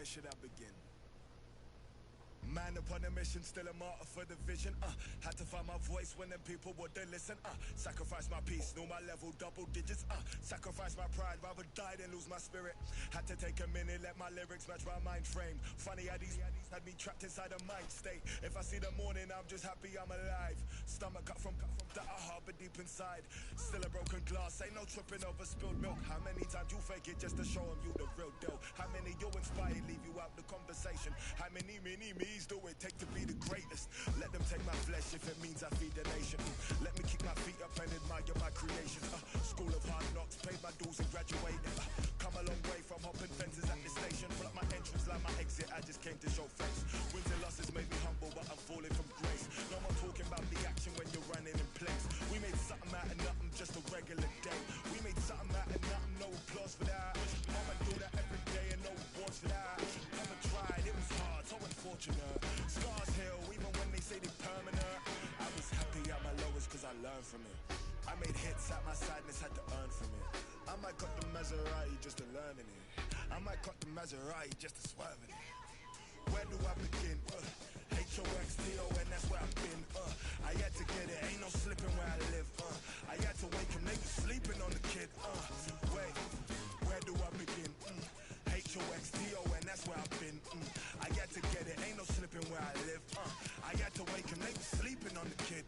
where should I begin? Man upon a mission, still a martyr for the vision. Had to find my voice when them people wouldn't listen. Sacrifice my peace, know my level, double digits. Sacrifice my pride, rather die than lose my spirit. Had to take a minute, let my lyrics match my mind frame. Funny how these had me trapped inside a mind state. If I see the morning, I'm just happy I'm alive. Stomach cut from that I harbor deep inside. Still a broken glass, ain't no tripping over spilled milk. How many times you fake it just to show them you the real deal? How many you inspire, leave you out the conversation? How many me's do it take to be the greatest? Let them take my flesh if it means I feed the nation. Let me keep my feet up and admire my creations. School of hard knocks, paid my dues and graduated. Come a long way from hopping fences at the station. Pull up my entrance like my exit, I just came to show face. Wins and losses made me humble, but I'm falling from grace. No more talking about the action when you're running in place. We made something out of nothing, just a regular day. We made something out of nothing, no applause for that. I'ma do that every day and no awards for that. I'ma tried, it was hard, so unfortunate. Scars heal, even when they say they're permanent. I was happy at my lowest cause I learned from it. I made hits at my sadness, had to earn from it. I might cut the Maserati just to learn in it. I might cut the Maserati just to swerve in it. Where do I begin? H-O-X-T-O-N, that's where I've been. I had to get it, ain't no slipping where I live. I had to wake him, they was sleeping on the kid. Wait, where do I begin? H-O-X-T-O-N, that's where I've been. I had to get it, ain't no slipping where I live. I had to wake him, they was sleeping on the kid.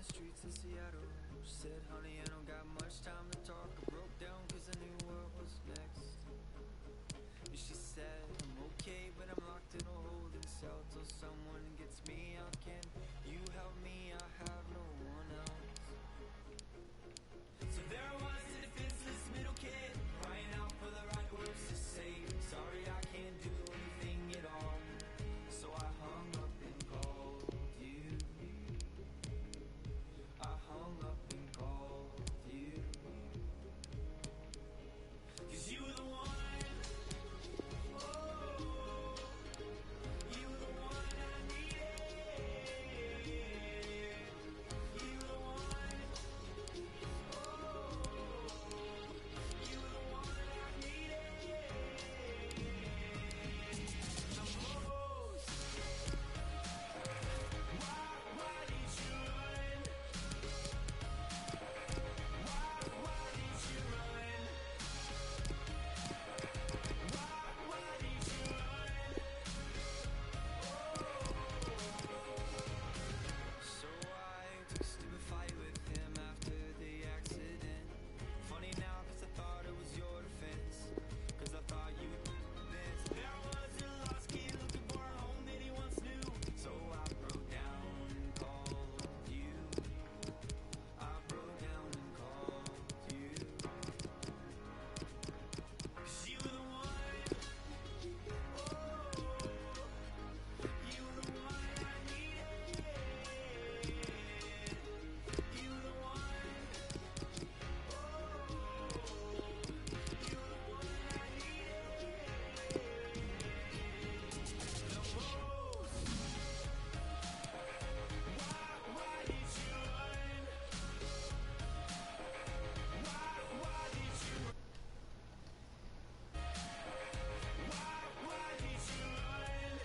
Streets of Seattle. She said, honey, I don't got much time to talk. I broke down cause I knew what was next. And she said, I'm okay, but I'm locked in a holding cell till someone gets me out. Can you help me? I have no one else. So there I was, a defenseless middle kid, crying out for the right words to say. Sorry, I can't do anything at all. So I hung up and called you. I hung up and called you. 'Cause you were the one. Oh, you were the one I needed. You were the one. Oh, you were the one I needed the most. Why did you run? Why did you run? Why did you run? So I took a stupid fight with him after the accident. Funny now cause I thought it was your defense. Cause I thought you this. There was a lost kid looking for a home that he once knew. So I broke down and called you. I broke down and called you. 'Cause you were the one. Oh, you were the one I needed. You were the one. Oh, you were the one I needed the most. Why did you run? Why did you run? Why did you run?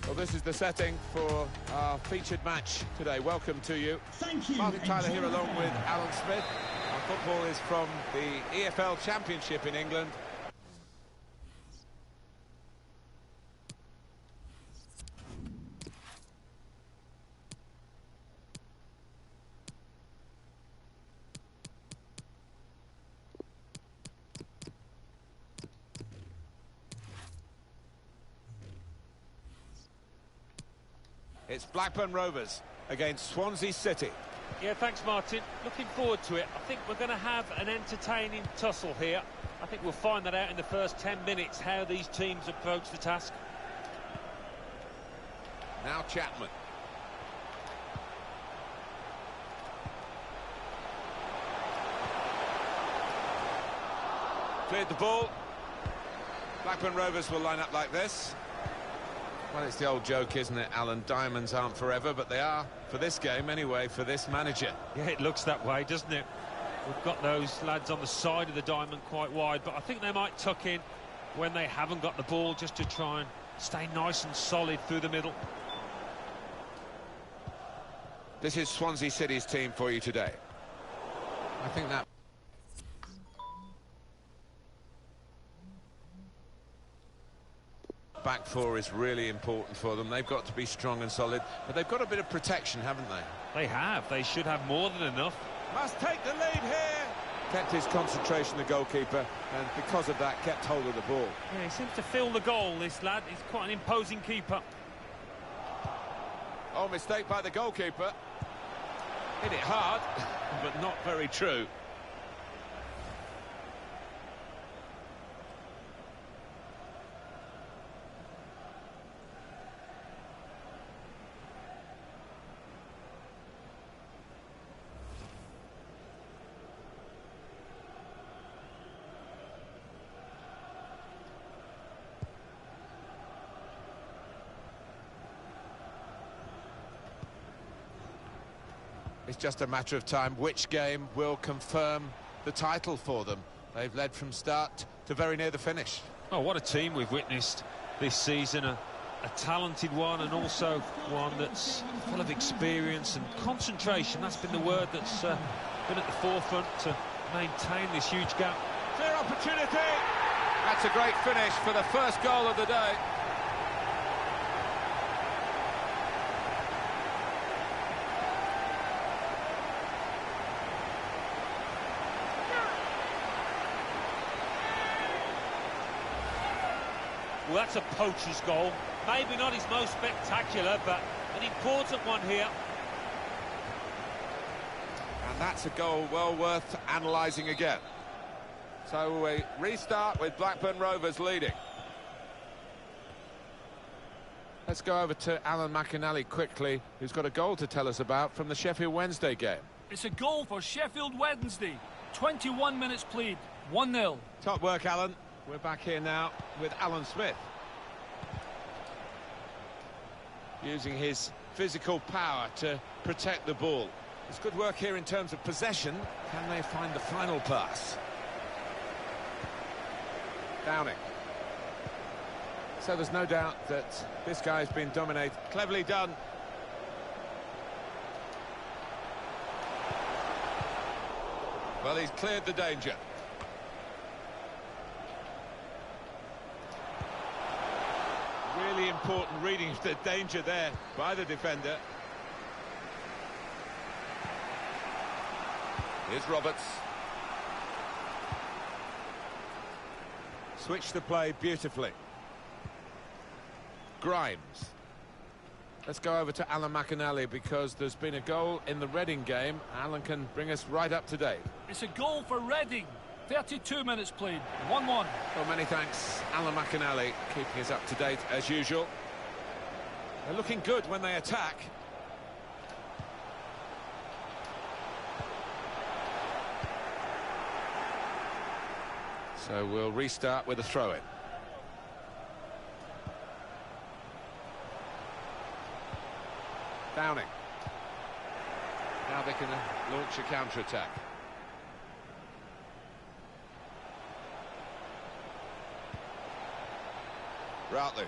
Well, this is the setting for our featured match today. Welcome to you. Thank you. Martin Tyler here along with Alan Smith. Our football is from the EFL Championship in England. It's Blackburn Rovers against Swansea City. Yeah, thanks, Martin. Looking forward to it. I think we're going to have an entertaining tussle here. I think we'll find that out in the first 10 minutes, how these teams approach the task. Now Chapman. Cleared the ball. Blackburn Rovers will line up like this. Well, it's the old joke, isn't it, Alan? Diamonds aren't forever, but they are for this game anyway, for this manager. Yeah, it looks that way, doesn't it? We've got those lads on the side of the diamond quite wide, but I think they might tuck in when they haven't got the ball, just to try and stay nice and solid through the middle. This is Swansea City's team for you today. I think that... back four is really important for them. They've got to be strong and solid, but they've got a bit of protection, haven't they? They have. They should have more than enough. Must take the lead here. Kept his concentration, the goalkeeper, and because of that, kept hold of the ball. Yeah, he seems to feel the goal, this lad. He's quite an imposing keeper. Oh, mistake by the goalkeeper. Hit it hard, but not very true. It's just a matter of time which game will confirm the title for them. They've led from start to very near the finish. Oh, what a team we've witnessed this season. A talented one, and also one that's full of experience and concentration. That's been the word that's been at the forefront to maintain this huge gap. Clear opportunity! That's a great finish for the first goal of the day. Well, that's a poacher's goal. Maybe not his most spectacular, but an important one here. And that's a goal well worth analysing again. So we restart with Blackburn Rovers leading. Let's go over to Alan McInally quickly, who's got a goal to tell us about from the Sheffield Wednesday game. It's a goal for Sheffield Wednesday. 21 minutes played, 1-0. Top work, Alan. We're back here now with Alan Smith. Using his physical power to protect the ball. It's good work here in terms of possession. Can they find the final pass? Downing. So there's no doubt that this guy's been dominated. Cleverly done. Well, he's cleared the danger. Really important reading of the danger there by the defender. Here's Roberts. Switched the play beautifully. Grimes. Let's go over to Alan McInally, because there's been a goal in the Reading game. Alan can bring us right up to date. It's a goal for Reading. 32 minutes played, 1-1. Well, many thanks, Alan McInally, keeping us up to date as usual. They're looking good when they attack. So we'll restart with a throw-in. Downing. Now they can launch a counter-attack. Routledge.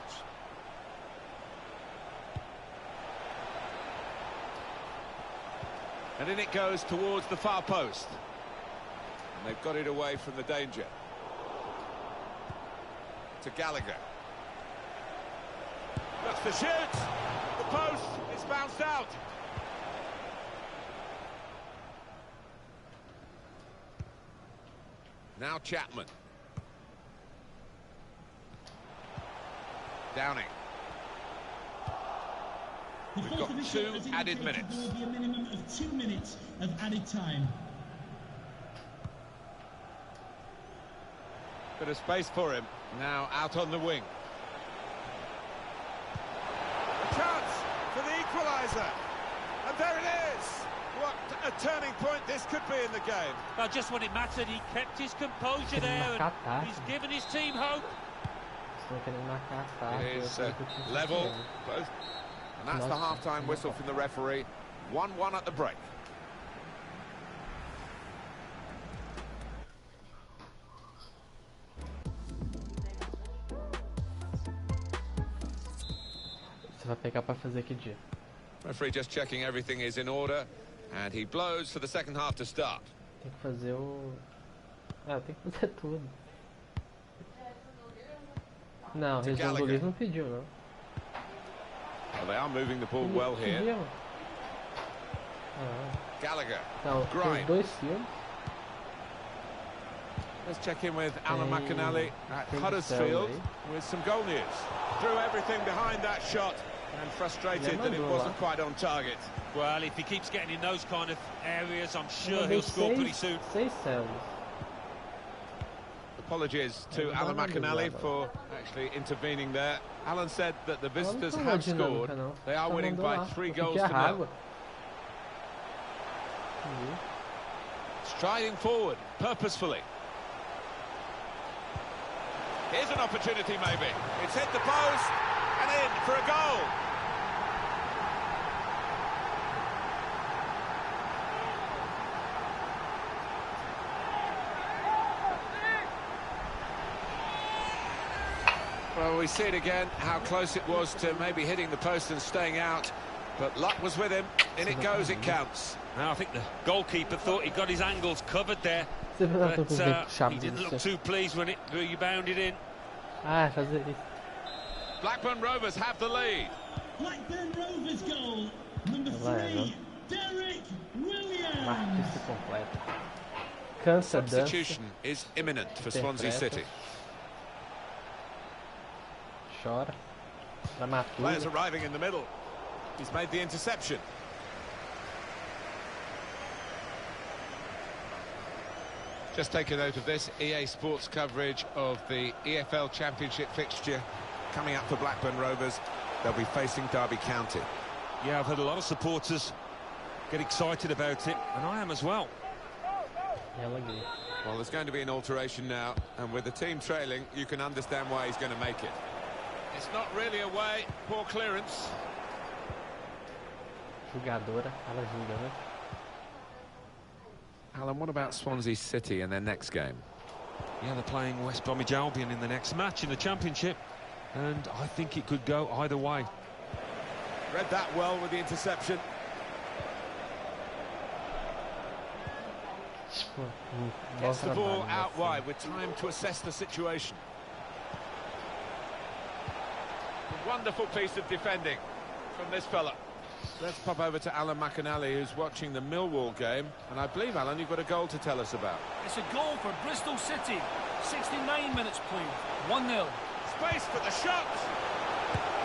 And in it goes towards the far post. And they've got it away from the danger. To Gallagher. Looks to shoot. The post is bounced out. Now Chapman. Downing. We've got 2 added minutes. There will be a minimum of 2 minutes of added time. Bit of space for him. Now out on the wing. A chance for the equaliser. And there it is. What a turning point this could be in the game. Well, just when it mattered, he kept his composure there, and he's given his team hope. It is level, both. And that's the half-time whistle from the referee. 1-1 at the break. Você vai pegar para fazer que dia? Referee just checking everything is in order, and he blows for the second half to start. Tem que fazer o... Ah, tem que fazer tudo. Não, resumo do livro não pediu, não. Well, they are moving the ball well here. Gallagher, Não, tem os 2 filmes. Let's check in with Alan McAnally at Huddersfield with some goal news. Threw everything behind that shot and frustrated that it wasn't quite on target. Well, if he keeps getting in those kind of areas, I'm sure he'll score pretty soon. 6 células. Apologies to Alan McAnally for actually intervening there. Alan said that the visitors have scored. They are winning by 3 goals to 0. Striding forward, purposefully. Here's an opportunity, maybe. It's hit the post and in for a goal. Well, we see it again, how close it was to maybe hitting the post and staying out. But luck was with him. In it goes, it counts. Now, I think the goalkeeper thought he got his angles covered there. But he didn't look too pleased when it rebounded in. Ah, fazer isso. Blackburn Rovers have the lead. Blackburn Rovers goal, number 3, Derek Williams. Marquista completa. Cansa, dança. Substitution is imminent for Swansea City. Chora. Players arriving in the middle. He's made the interception. Just take a note of this. EA Sports coverage of the EFL Championship fixture coming up for Blackburn Rovers. They'll be facing Derby County. Yeah, I've heard a lot of supporters get excited about it, and I am as well. Well, there's going to be an alteration now, and with the team trailing, you can understand why he's going to make it. It's not really away. Poor clearance. Jogadora, ela julga, né? Alan, what about Swansea City in their next game? Yeah, they're playing West Bromwich Albion in the next match in the Championship, and I think it could go either way. Read that well with the interception. Gets the ball out wide with time to assess the situation. A wonderful piece of defending from this fella. Let's pop over to Alan McAnally, who's watching the Millwall game. And I believe, Alan, you've got a goal to tell us about. It's a goal for Bristol City. 69 minutes played. 1-0. Space for the shot.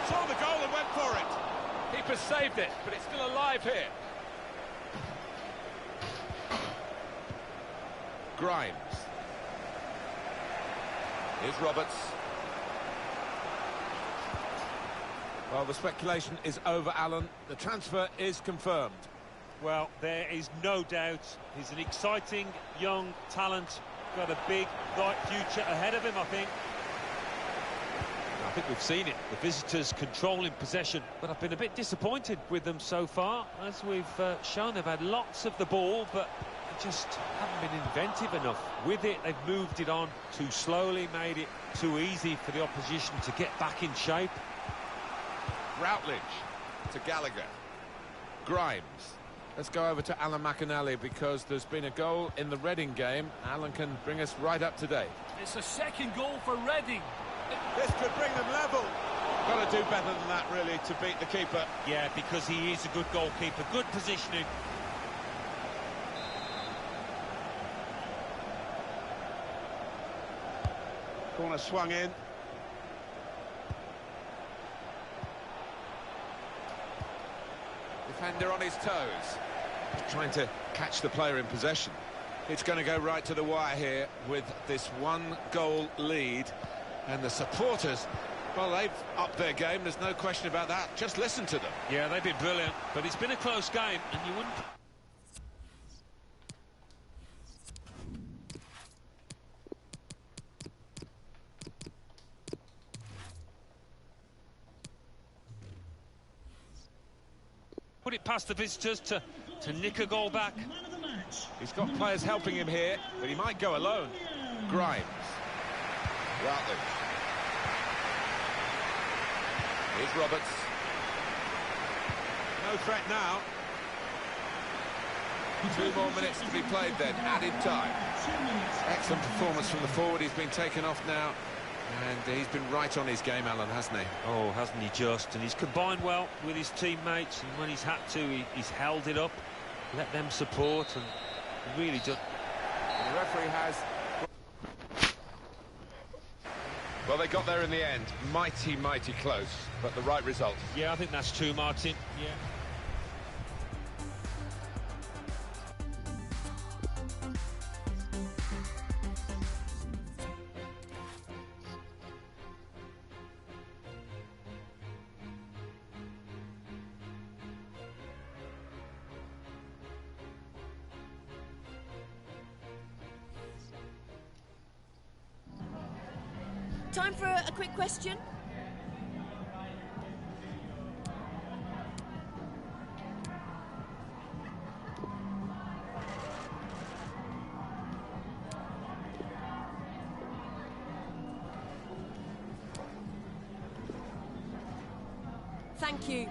Saw the goal and went for it. Keeper saved it, but it's still alive here. Grimes. Here's Roberts. Well, the speculation is over, Alan. The transfer is confirmed. Well, there is no doubt. He's an exciting young talent. Got a big, bright future ahead of him, I think. I think we've seen it. The visitors controlling possession, but I've been a bit disappointed with them so far. As we've shown, they've had lots of the ball, but they just haven't been inventive enough. With it, they've moved it on too slowly, made it too easy for the opposition to get back in shape. Routledge to Gallagher. Grimes. Let's go over to Alan McAnally because there's been a goal in the Reading game. Alan can bring us right up to date. It's a second goal for Reading. This could bring them level. Got to do better than that, really, to beat the keeper. Yeah, because he is a good goalkeeper. Good positioning. Corner swung in. defender on his toes. Trying to catch the player in possession. It's going to go right to the wire here with this 1-goal lead. And the supporters, well, they've upped their game, there's no question about that. Just listen to them. Yeah, they've been brilliant, but it's been a close game, and you wouldn't... put it past the visitors to nick a goal back. He's got players helping him here, but he might go alone. Grimes. Routledge. Here's Roberts. No threat now. 2 more minutes to be played then, added time. Excellent performance from the forward. He's been taken off now. And he's been right on his game, Alan, hasn't he? Oh, hasn't he just? And he's combined well with his teammates, and when he's had to, he's held it up, let them support, and really just... And the referee has... Well, they got there in the end. Mighty, mighty close, but the right result. Yeah, I think that's true, Martin. Yeah. Time for a quick question. Thank you.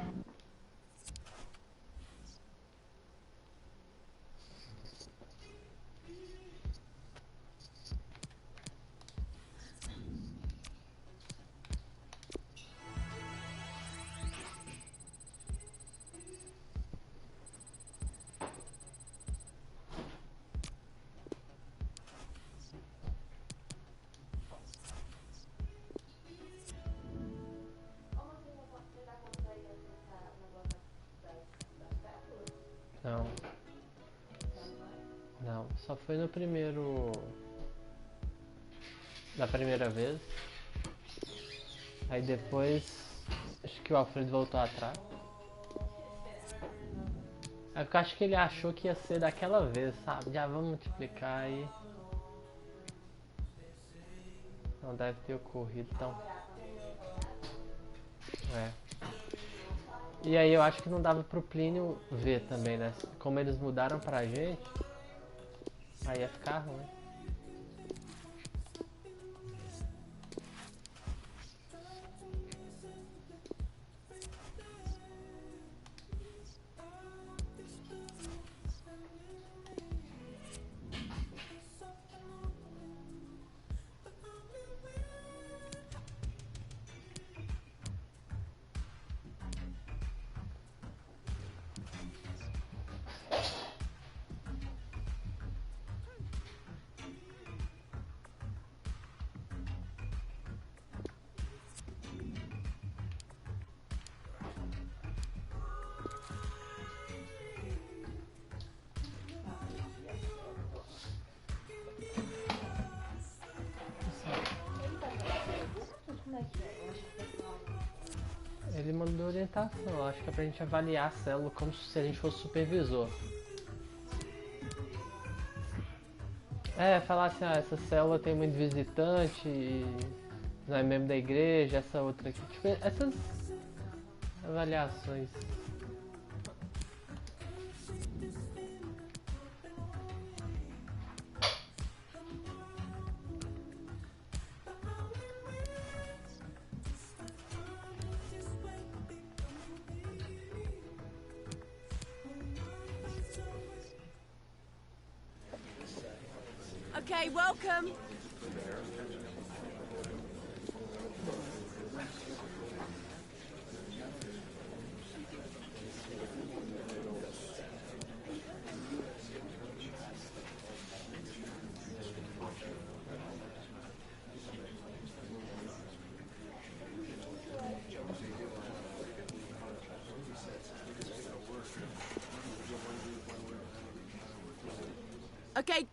Não. Não, só foi no primeiro... Da primeira vez. Aí depois... Acho que o Alfredo voltou atrás. É porque eu acho que ele achou que ia ser daquela vez, sabe? Já vamos multiplicar aí. Não deve ter ocorrido, então... É. E aí eu acho que não dava pro Plínio ver também, né? Como eles mudaram pra gente, aí ia ficar ruim. Ele mandou orientação, acho que é pra gente avaliar a célula como se a gente fosse supervisor. É, falar assim, ah, essa célula tem muito visitante, não é membro da igreja, essa outra aqui. Tipo, essas avaliações. Okay, welcome. Okay.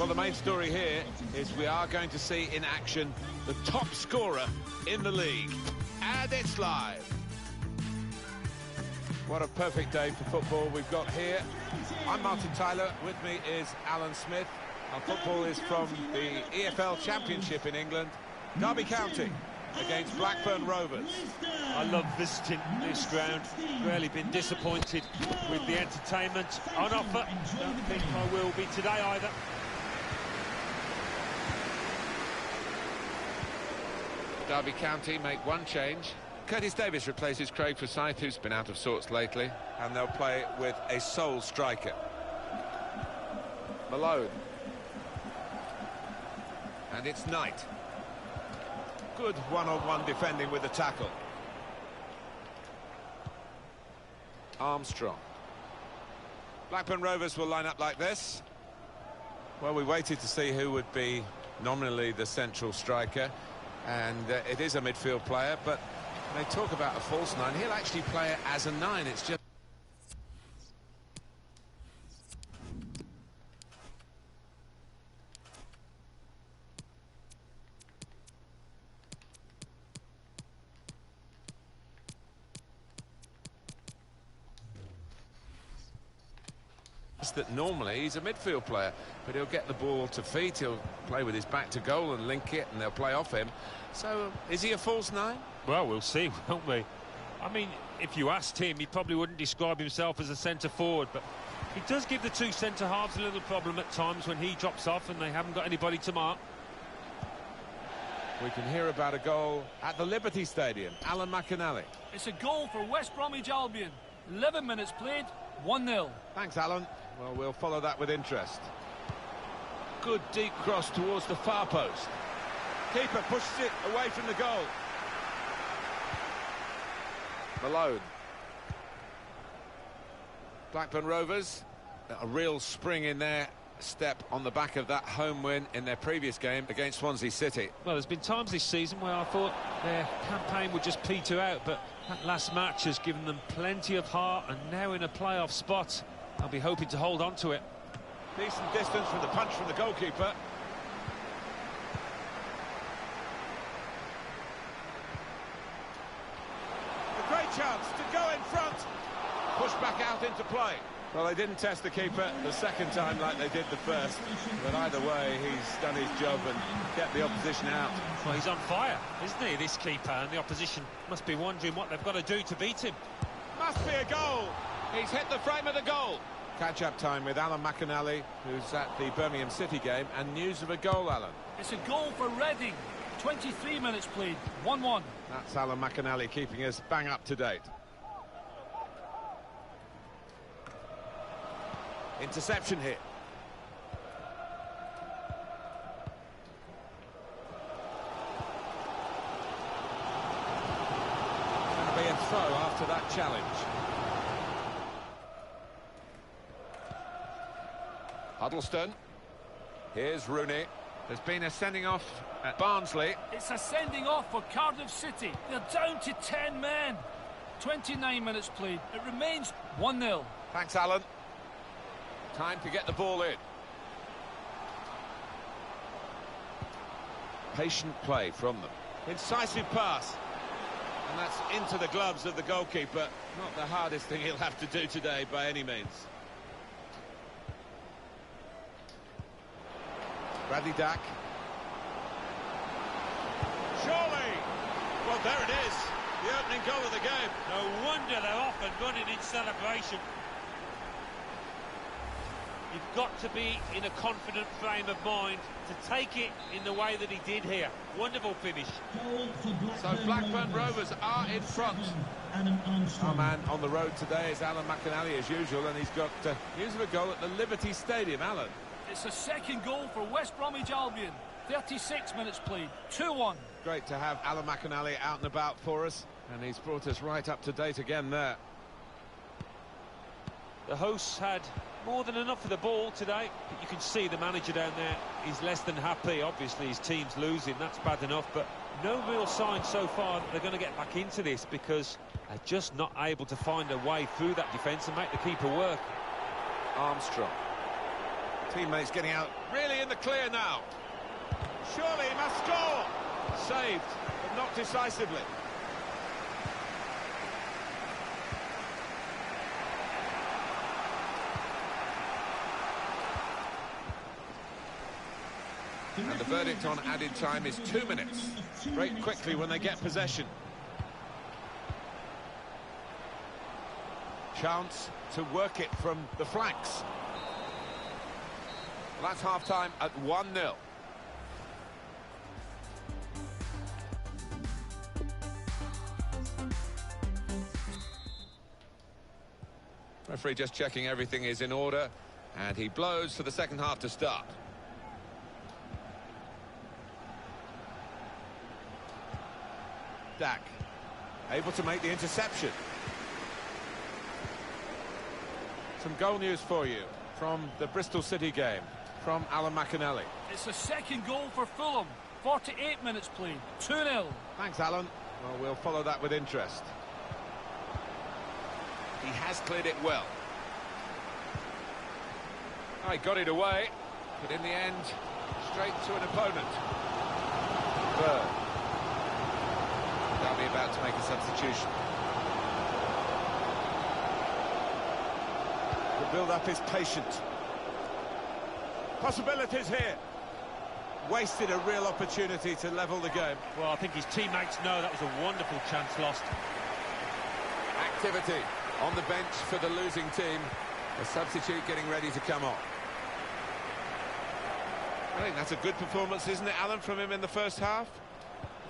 Well, the main story here is we are going to see in action the top scorer in the league. And it's live. What a perfect day for football we've got here. I'm Martin Tyler. With me is Alan Smith. Our football is from the EFL Championship in England. Derby County against Blackburn Rovers. I love visiting this ground. Rarely been disappointed with the entertainment on offer. Don't think I will be today either. Derby County make one change. Curtis Davis replaces Craig Forsyth, who's been out of sorts lately, and they'll play with a sole striker. Malone. And it's Knight. Good one-on-one defending with the tackle. Armstrong. Blackburn Rovers will line up like this. Well, we waited to see who would be nominally the central striker, and it is a midfield player, but they talk about a false nine. He'll actually play it as a nine. It's just that normally he's a midfield player, but he'll get the ball to feet, he'll play with his back to goal and link it, and they'll play off him. So is he a false nine? Well, we'll see, won't we? I mean, if you asked him, he probably wouldn't describe himself as a centre forward, but he does give the two centre halves a little problem at times when he drops off and they haven't got anybody to mark. We can hear about a goal at the Liberty Stadium. Alan McInally. It's a goal for West Bromwich Albion. 11 minutes played, 1-0. Thanks, Alan. Well, we'll follow that with interest. Good deep cross towards the far post. Keeper pushes it away from the goal. Malone. Blackburn Rovers, a real spring in their step on the back of that home win in their previous game against Swansea City. Well, there's been times this season where I thought their campaign would just peter out, but that last match has given them plenty of heart, and now in a playoff spot, I'll be hoping to hold on to it. Decent distance from the punch from the goalkeeper. A great chance to go in front. Push back out into play. Well, they didn't test the keeper the second time like they did the first, but either way, he's done his job and kept the opposition out. Well, he's on fire, isn't he, this keeper? And the opposition must be wondering what they've got to do to beat him. Must be a goal. He's hit the frame of the goal. Catch-up time with Alan McInally, who's at the Birmingham City game, and news of a goal, Alan. It's a goal for Reading. 23 minutes played, 1-1. That's Alan McInally keeping us bang up to date. Interception here. Going to be a throw after that challenge. Huddleston. Here's Rooney. There's been a sending off at Barnsley. It's a sending off for Cardiff City. They're down to 10 men. 29 minutes played. It remains 1-0. Thanks, Alan. Time to get the ball in. Patient play from them. Incisive pass. And that's into the gloves of the goalkeeper. Not the hardest thing he'll have to do today by any means. Bradley Dack. Surely! Well, there it is. The opening goal of the game. No wonder they're off and running in celebration. You've got to be in a confident frame of mind to take it in the way that he did here. Wonderful finish. So Blackburn Rovers are in front. Our man on the road today is Alan McInally as usual, and he's got news of a goal at the Liberty Stadium. Alan. It's the second goal for West Bromwich Albion. 36 minutes played, 2-1. Great to have Alan McInally out and about for us, and he's brought us right up to date again there. The hosts had more than enough of the ball today, but you can see the manager down there is less than happy. Obviously his team's losing, that's bad enough, but no real sign so far that they're going to get back into this, because they're just not able to find a way through that defence and make the keeper work. Armstrong. Teammates getting out really in the clear now. Surely he must score. Saved, but not decisively. And the verdict on added time is 2 minutes. Break quickly when they get possession. Chance to work it from the flanks. Well, that's half-time at 1-0. Referee just checking everything is in order, and he blows for the second half to start. Stack, able to make the interception. Some goal news for you from the Bristol City game, from Alan McAnally. It's a second goal for Fulham. 48 minutes played. 2-0. Thanks, Alan. Well, we'll follow that with interest. He has cleared it well. Oh, he got it away, but in the end, straight to an opponent. Bird. They'll be about to make a substitution. The build-up is patient. Possibilities here. Wasted a real opportunity to level the game. Well, I think his teammates know that was a wonderful chance lost. Activity on the bench for the losing team. A substitute getting ready to come on. I think that's a good performance, isn't it, Alan, from him in the first half?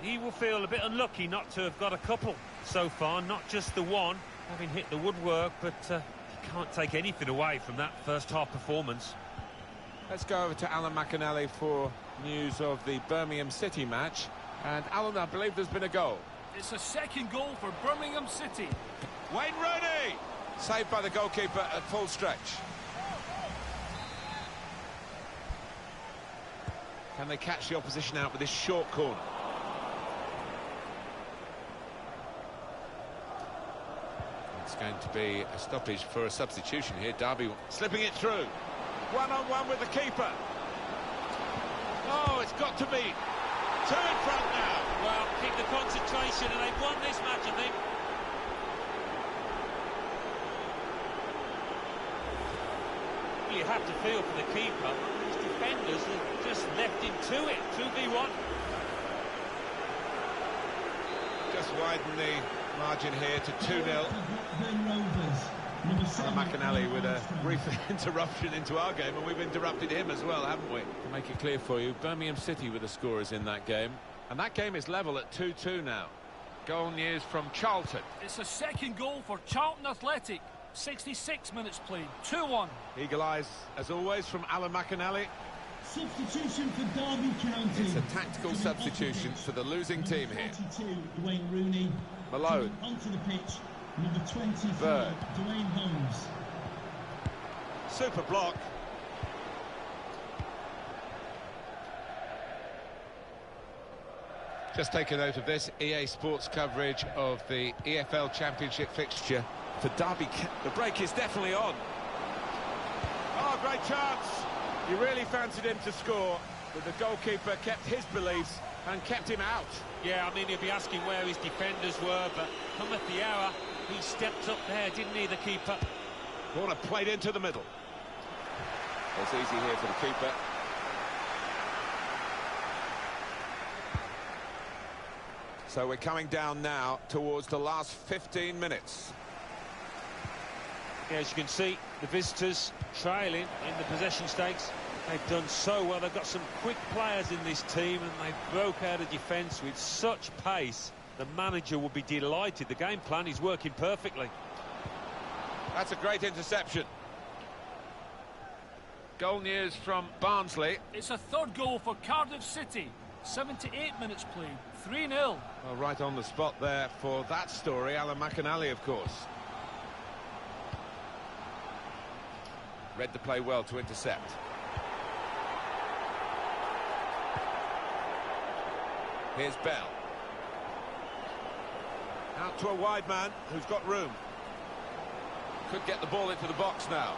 He will feel a bit unlucky not to have got a couple so far, not just the one, having hit the woodwork, but he can't take anything away from that first half performance. Let's go over to Alan McAnally for news of the Birmingham City match. And Alan, I believe there's been a goal. It's a second goal for Birmingham City. Wayne Rooney! Saved by the goalkeeper at full stretch. Can they catch the opposition out with this short corner? It's going to be a stoppage for a substitution here. Derby slipping it through. One-on-one with the keeper. Oh, it's got to be two in front now. Well, keep the concentration, and they've won this match, I think. You have to feel for the keeper. His defenders have just left him to it. 2v1. Just widen the margin here to 2-0. Blackburn Rovers. Alan McAnally with a brief interruption into our game, and we've interrupted him as well, haven't we? To make it clear for you, Birmingham City were the scorers in that game, and that game is level at 2-2 now. Goal news from Charlton. It's a second goal for Charlton Athletic. 66 minutes played. 2-1. Eagle eyes, as always, from Alan McAnally. Substitution for Derby County. It's a tactical substitution for the losing team here. 22, Wayne Rooney. Malone. Onto the pitch. Number 24, Bird. Dwayne Holmes. Super block. Just take a note of this. EA Sports coverage of the EFL Championship fixture for Derby. The break is definitely on. Oh, great chance. He really fancied him to score, but the goalkeeper kept his beliefs and kept him out. Yeah, I mean, he'll be asking where his defenders were, but cometh the hour. He stepped up there, didn't he, the keeper? Corner played into the middle. It's easy here for the keeper. So we're coming down now towards the last 15 minutes. Yeah, as you can see, the visitors trailing in the possession stakes. They've done so well. They've got some quick players in this team, and they broke out of defence with such pace. The manager will be delighted. The game plan is working perfectly. That's a great interception. Goal news from Barnsley. It's a third goal for Cardiff City. 78 minutes played. 3-0. Well, right on the spot there for that story. Alan McAnally, of course. Read the play well to intercept. Here's Bell. Out to a wide man who's got room. Could get the ball into the box now.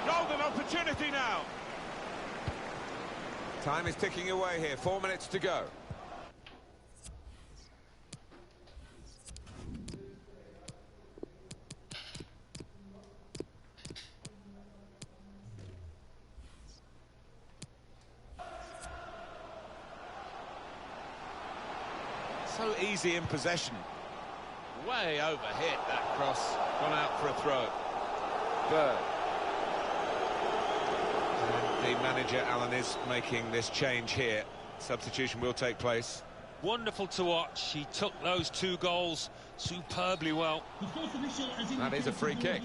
Golden opportunity now. Time is ticking away here. 4 minutes to go. So easy in possession. Way overhit that cross. Gone out for a throw. Bird. And the manager, Alan, is making this change here. Substitution will take place. Wonderful to watch. He took those 2 goals superbly well. That is a free kick.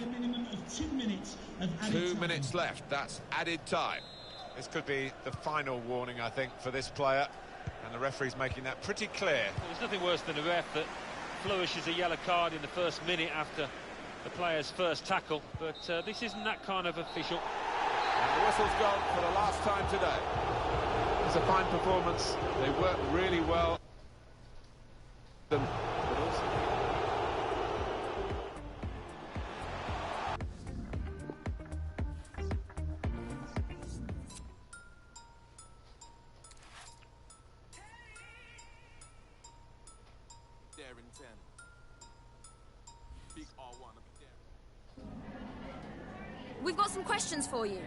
2 minutes of added 2 time. minutes left. That's added time. This could be the final warning, I think, for this player. And the referee's making that pretty clear. Well, there's nothing worse than a ref that flourishes a yellow card in the first minute after the player's first tackle, but this isn't that kind of official. And the whistle's gone for the last time today. It's a fine performance. They work really well. But also We've got some questions for you.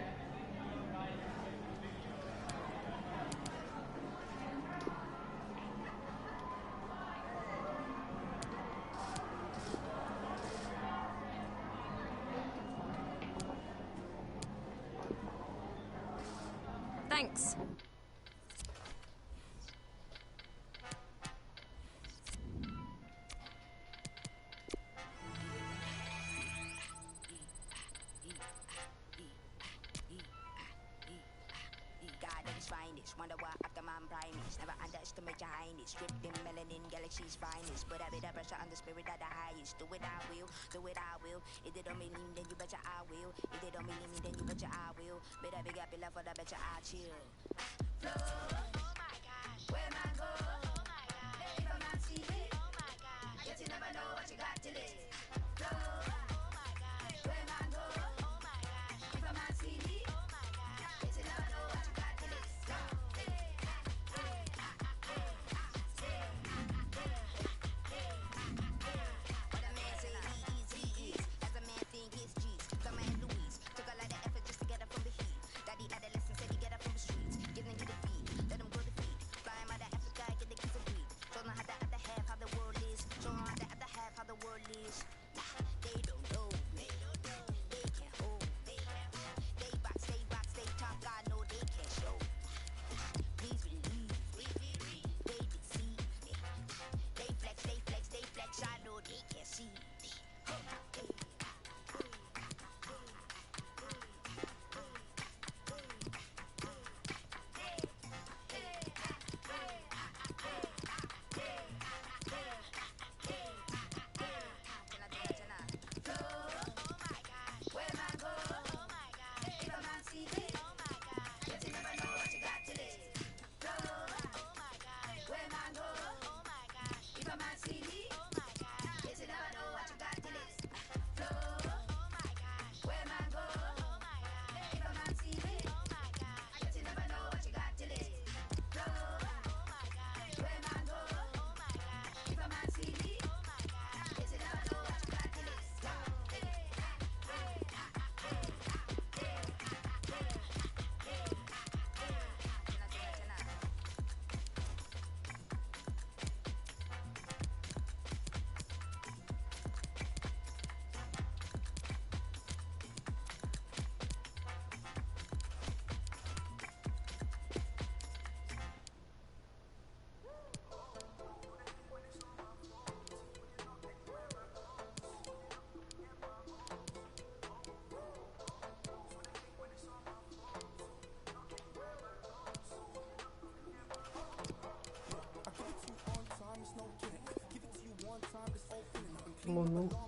Thanks. Wonder what after man primates never underestimate your highness. Stripped in melanin, galaxy's finest. Put a bit of pressure on the spirit of the highest. Do it, I will. Do it, I will. If they don't mean me, then you betcha I will. If they don't mean me, then you betcha I will. Better big up your love for the betcha I chill. Flow, oh my gosh, where man go? Oh my gosh, if a man see it, oh my gosh, yet you never know what you got till it. Flow, oh my gosh, where man go? Oh my gosh, if a man see me, oh my gosh, yet you never know what you got till it.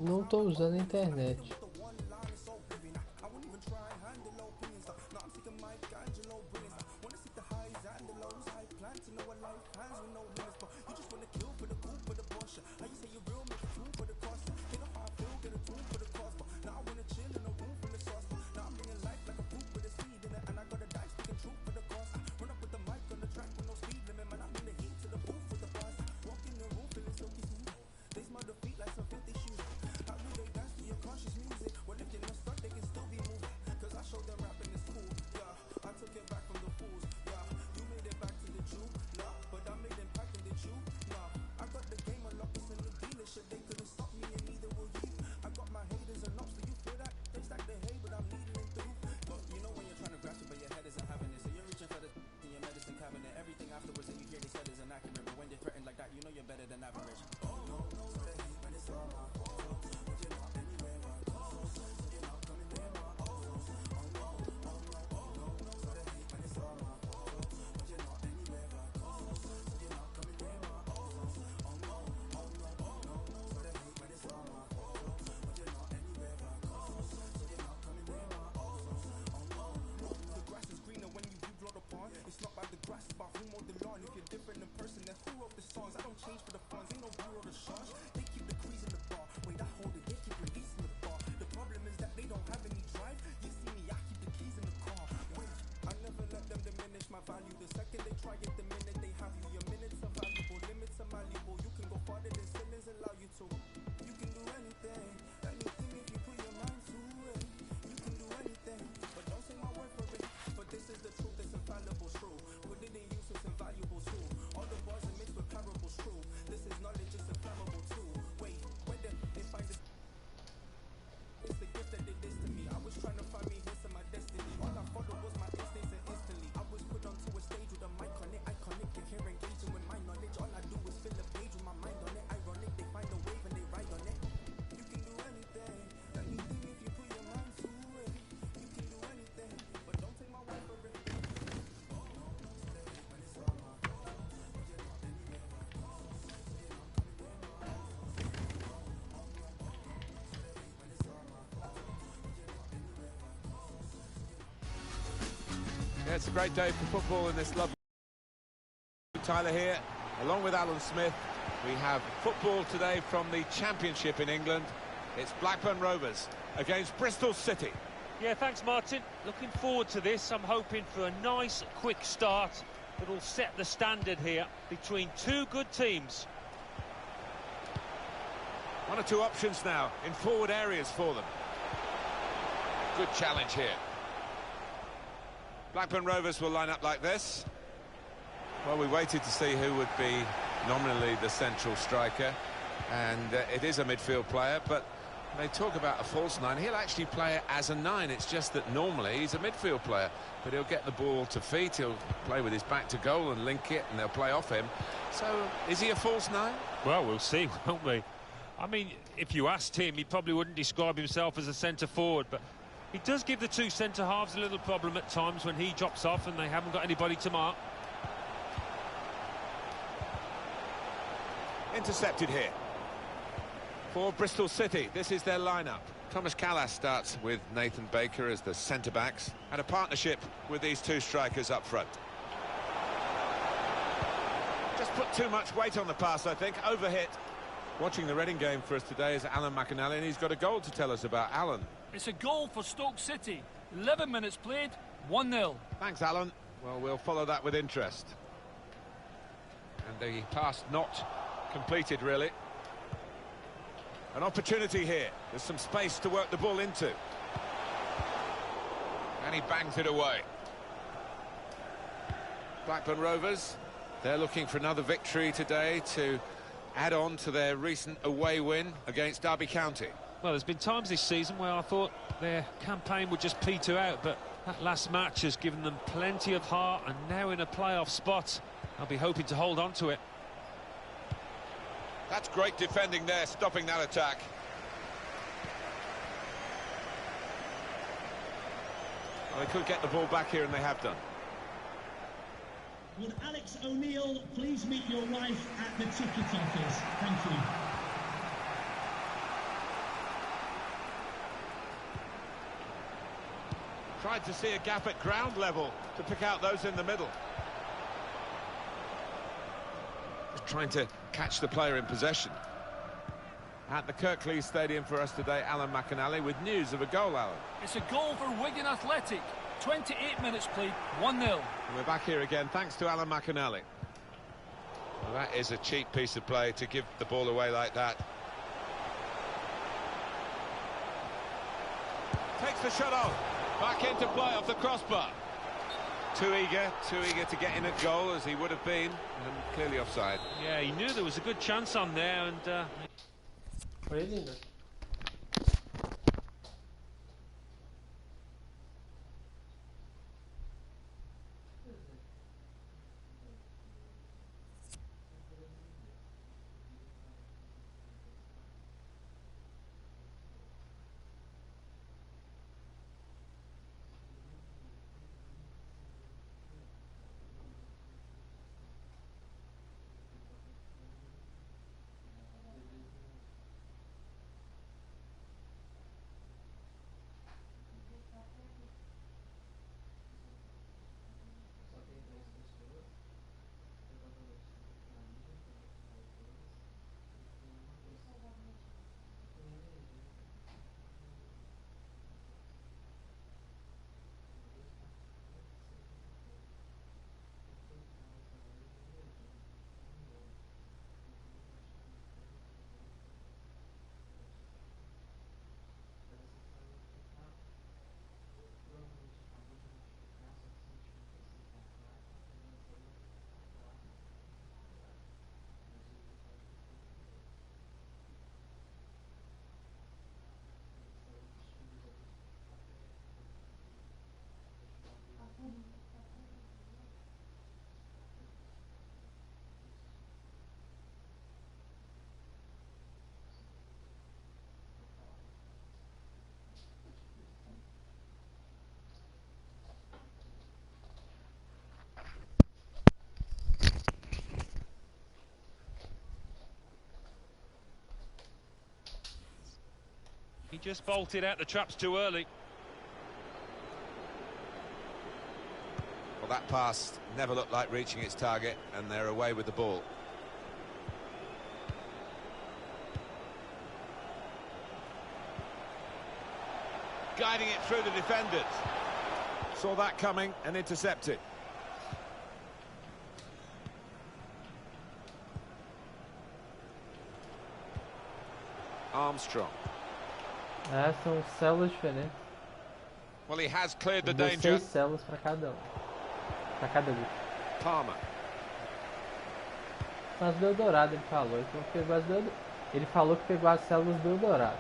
Não tô usando a internet. on. If you're different in person, then who wrote the songs? I don't change for the funds, ain't no bureau to charge. They keep the crease in the bar. Wait, I hold it, they keep releasing the bar. The problem is that they don't have any drive. You see me, I keep the keys in the car. Wait, I never let them diminish my value. The second they try it, the minute they have you. Your minutes are valuable, limits are malleable. You can go farther than ceilings allow you to. You can do anything, anything if you put your mind to it. You can do anything, but don't take my word for it. But this is the truth, it's infallible, true. Put it in use, it's invaluable too. All the bars are mixed with parables, true. This is knowledge, it's inflammable too. Wait, whether they find this, it's the gift that they did to me. I was trying to find me hints in my destiny. All I followed was my instincts and instantly I was put onto a stage with a mic on it. Iconic, you're here engaging with my knowledge. All I do is fill a page with my mind on it. Ironic, they find a wave and they ride on it. You can do anything, anything if you put your mind to it. You can do anything, but don't take my word for it. Yeah, it's a great day for football in this lovely... Tyler here, along with Alan Smith. We have football today from the Championship in England. It's Blackburn Rovers against Bristol City. Yeah, thanks, Martin. Looking forward to this. I'm hoping for a nice, quick start that'll set the standard here between two good teams. One or two options now in forward areas for them. Good challenge here. Blackburn Rovers will line up like this. Well, we waited to see who would be nominally the central striker, and it is a midfield player, but they talk about a false nine. He'll actually play it as a nine. It's just that normally he's a midfield player, but he'll get the ball to feet, he'll play with his back to goal and link it, and they'll play off him. So, is he a false nine? Well, we'll see, won't we? I mean, if you asked him, he probably wouldn't describe himself as a centre-forward, but he does give the two centre-halves a little problem at times when he drops off and they haven't got anybody to mark. Intercepted here. For Bristol City, this is their lineup. Thomas Callas starts with Nathan Baker as the centre-backs, and a partnership with these two strikers up front. Just put too much weight on the pass, I think, overhit. Watching the Reading game for us today is Alan McAnally, and he's got a goal to tell us about. Alan. It's a goal for Stoke City. 11 minutes played, 1-0. Thanks, Alan. Well, we'll follow that with interest. And the pass not completed, really. An opportunity here. There's some space to work the ball into. And he bangs it away. Blackburn Rovers, they're looking for another victory today to add on to their recent away win against Derby County. Well, there's been times this season where I thought their campaign would just peter out, but that last match has given them plenty of heart, and now in a playoff spot, I'll be hoping to hold on to it. That's great defending there, stopping that attack. Well, they could get the ball back here, and they have done. Would Alex O'Neill please meet your wife at the ticket office? Thank you. Tried to see a gap at ground level to pick out those in the middle. Just trying to catch the player in possession. At the Kirklees Stadium for us today, Alan McAnally with news of a goal, Alan. It's a goal for Wigan Athletic. 28 minutes played, 1-0. And we're back here again, thanks to Alan McAnally. Well, that is a cheap piece of play to give the ball away like that. Takes the shot off. Back into play off the crossbar. Too eager to get in at goal as he would have been, and clearly offside. Yeah, he knew there was a good chance on there, and... Crazy, just bolted out the traps too early. Well, that pass never looked like reaching its target, and they're away with the ball. Guiding it through the defenders. Saw that coming and intercepted. Armstrong. São células diferentes. Well, he has cleared the 16 danger. células para cada um. Para cada grupo. Palmer. São as do Eldorado, ele falou. Ele falou que pegou as células do Eldorado.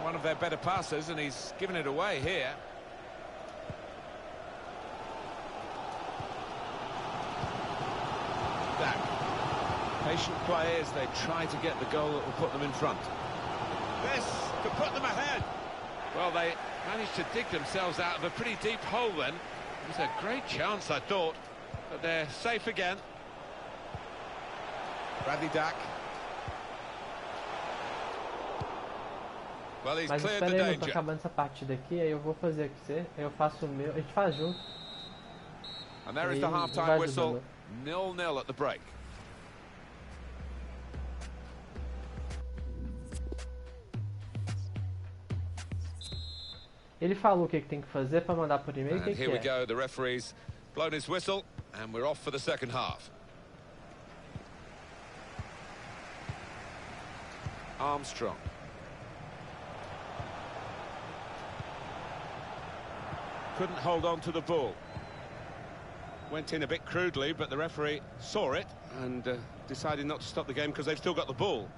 One of their better passes, and he's given it away here. Dak. Patient play as they try to get the goal that will put them in front. This could put them ahead. Well, they managed to dig themselves out of a pretty deep hole then. It was a great chance, I thought, but they're safe again. Bradley Dak. Well, he's Mas cleared the espera aí, eu tô danger. acabando essa partida aqui, aí eu vou fazer com você, aí eu faço o meu, a gente faz junto. And there is the half-time whistle, 0-0 at the break. Ele falou o que tem que fazer para mandar por e-mail, o que And here we é? go, the referee's blown his whistle, and we're off for the second half. Armstrong. Couldn't hold on to the ball. Went in a bit crudely, but the referee saw it and decided not to stop the game because they've still got the ball.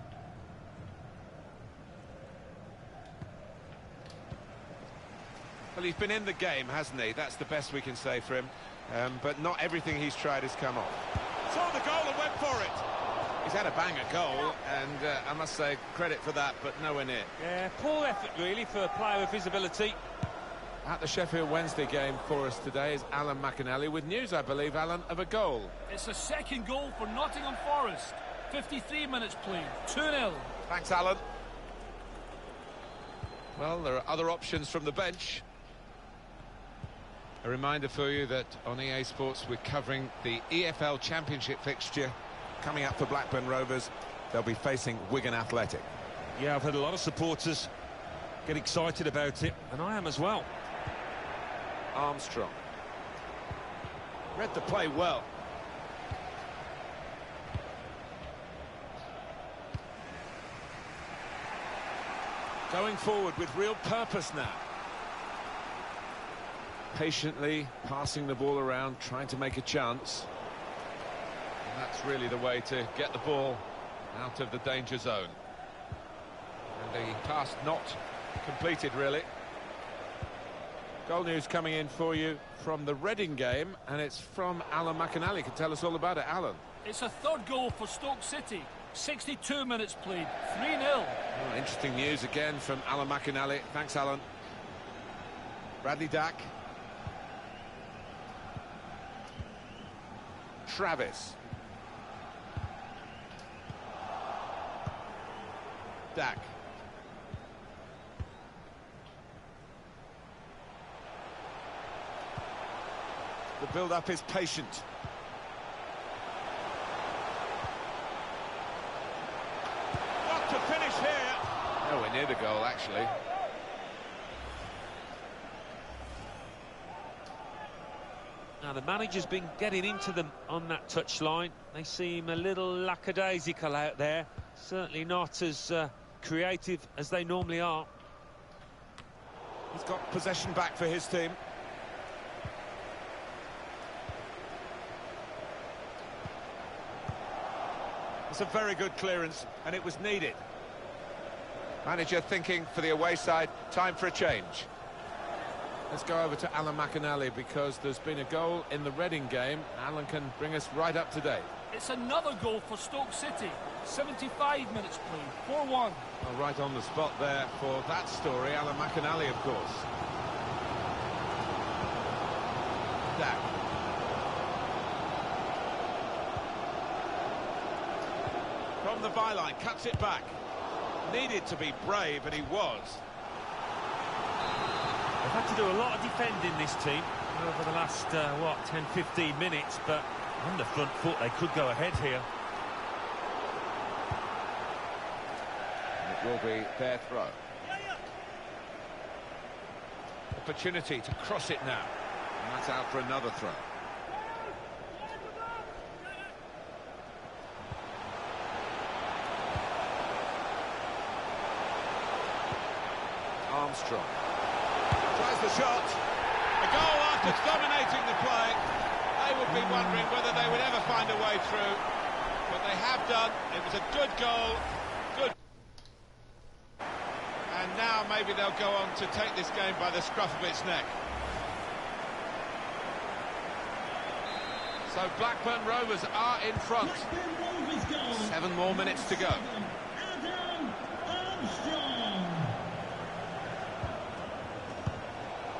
Well, he's been in the game, hasn't he? That's the best we can say for him. But not everything he's tried has come off. Saw the goal and went for it. He's had a banger goal, and I must say, credit for that, but nowhere near. Yeah, poor effort, really, for a player with his ability. At the Sheffield Wednesday game for us today is Alan McAnally, with news, I believe, Alan, of a goal. It's a second goal for Nottingham Forest. 53 minutes played, 2-0. Thanks, Alan. Well, there are other options from the bench. A reminder for you that on EA Sports we're covering the EFL Championship fixture coming up for Blackburn Rovers. They'll be facing Wigan Athletic. Yeah, I've had a lot of supporters get excited about it, and I am as well. Armstrong. Read the play well. Going forward with real purpose now. Patiently passing the ball around, trying to make a chance. And that's really the way to get the ball out of the danger zone. And the pass not completed, really. Goal news coming in for you from the Reading game, and it's from Alan McAnally. Can tell us all about it, Alan. It's a third goal for Stoke City. 62 minutes played, 3-0. Oh, interesting news again from Alan McAnally. Thanks, Alan. Bradley Dak. Travis. Dak. The build-up is patient. What to finish here? Nowhere near the goal, actually. Now, the manager's been getting into them on that touchline. They seem a little lackadaisical out there. Certainly not as creative as they normally are. He's got possession back for his team. It's a very good clearance, and it was needed. Manager thinking for the away side, time for a change. Let's go over to Alan McAnally, because there's been a goal in the Reading game. Alan can bring us right up to date. It's another goal for Stoke City. 75 minutes played, 4-1. Well, right on the spot there for that story, Alan McAnally, of course. Dak. From the byline, cuts it back. Needed to be brave, and he was. They've had to do a lot of defending, this team, over the last, 10-15 minutes, but on the front foot, they could go ahead here. It will be their throw. Opportunity to cross it now. And that's out for another throw. Armstrong tries the shot. A goal after dominating the play. They would be wondering whether they would ever find a way through, but they have done. It was a good goal. Good. And now maybe they'll go on to take this game by the scruff of its neck. So Blackburn Rovers are in front. 7 more minutes to go.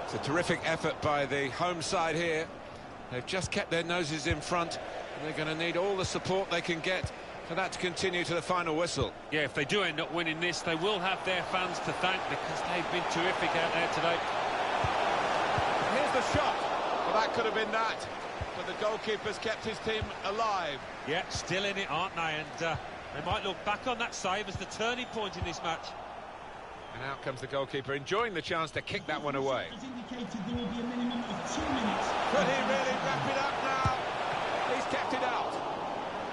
It's a terrific effort by the home side here. They've just kept their noses in front, and they're going to need all the support they can get for that to continue to the final whistle. Yeah, if they do end up winning this, they will have their fans to thank, because they've been terrific out there today. Here's the shot. Well, that could have been that, but the goalkeeper's kept his team alive. Yeah, still in it, aren't they? And they might look back on that save as the turning point in this match. And out comes the goalkeeper, enjoying the chance to kick that one away. As indicated, there will be a minimum of 2 minutes. Could he really wrap it up now? He's kept it out.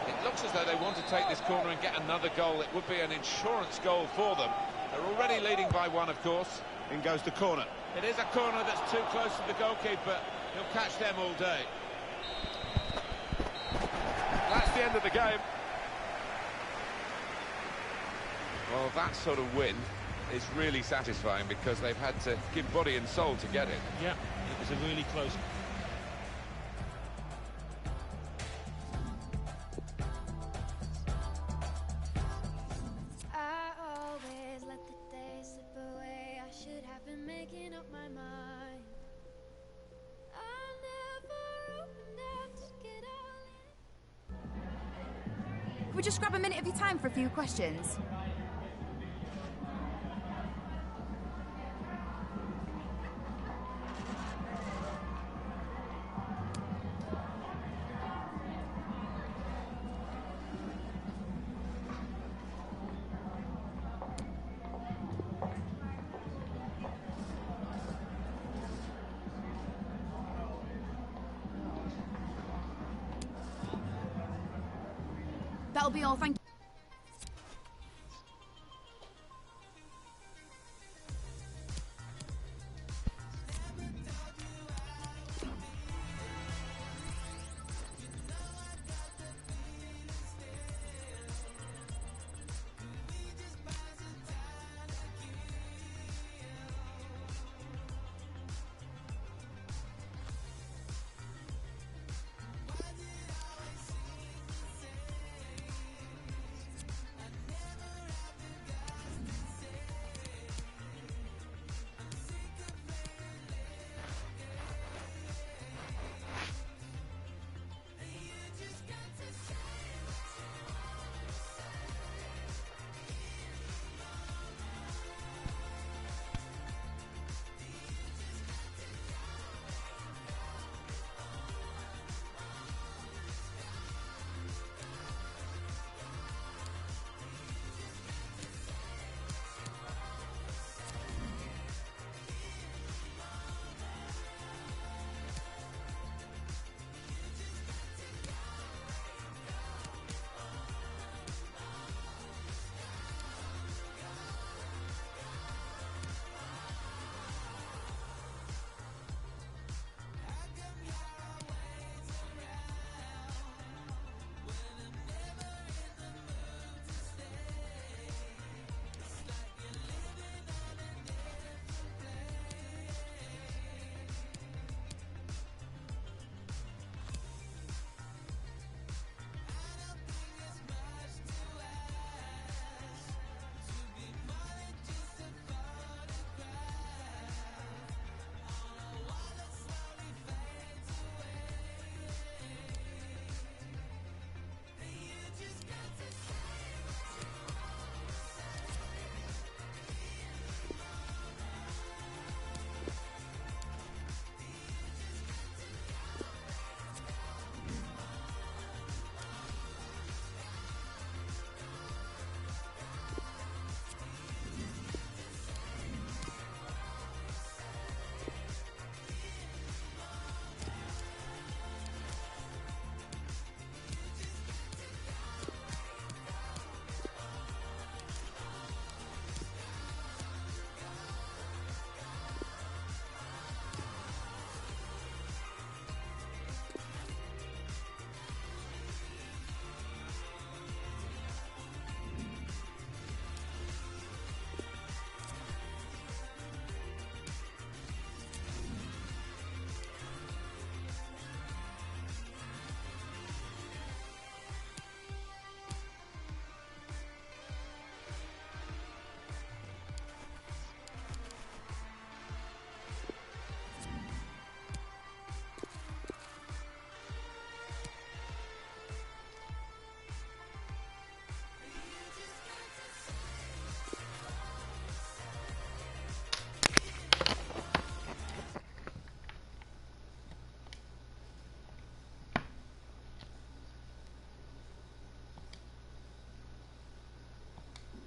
It looks as though they want to take this corner and get another goal. It would be an insurance goal for them. They're already leading by 1, of course. In goes the corner. It is a corner that's too close to the goalkeeper. He'll catch them all day. That's the end of the game. Well, that sort of win is really satisfying, because they've had to give body and soul to get it. Yeah, it was a really close. I always let the day slip away. I should have been making up my mind. I never opened up to get all in. Could we just grab a minute of your time for a few questions? That'll be all, thank you.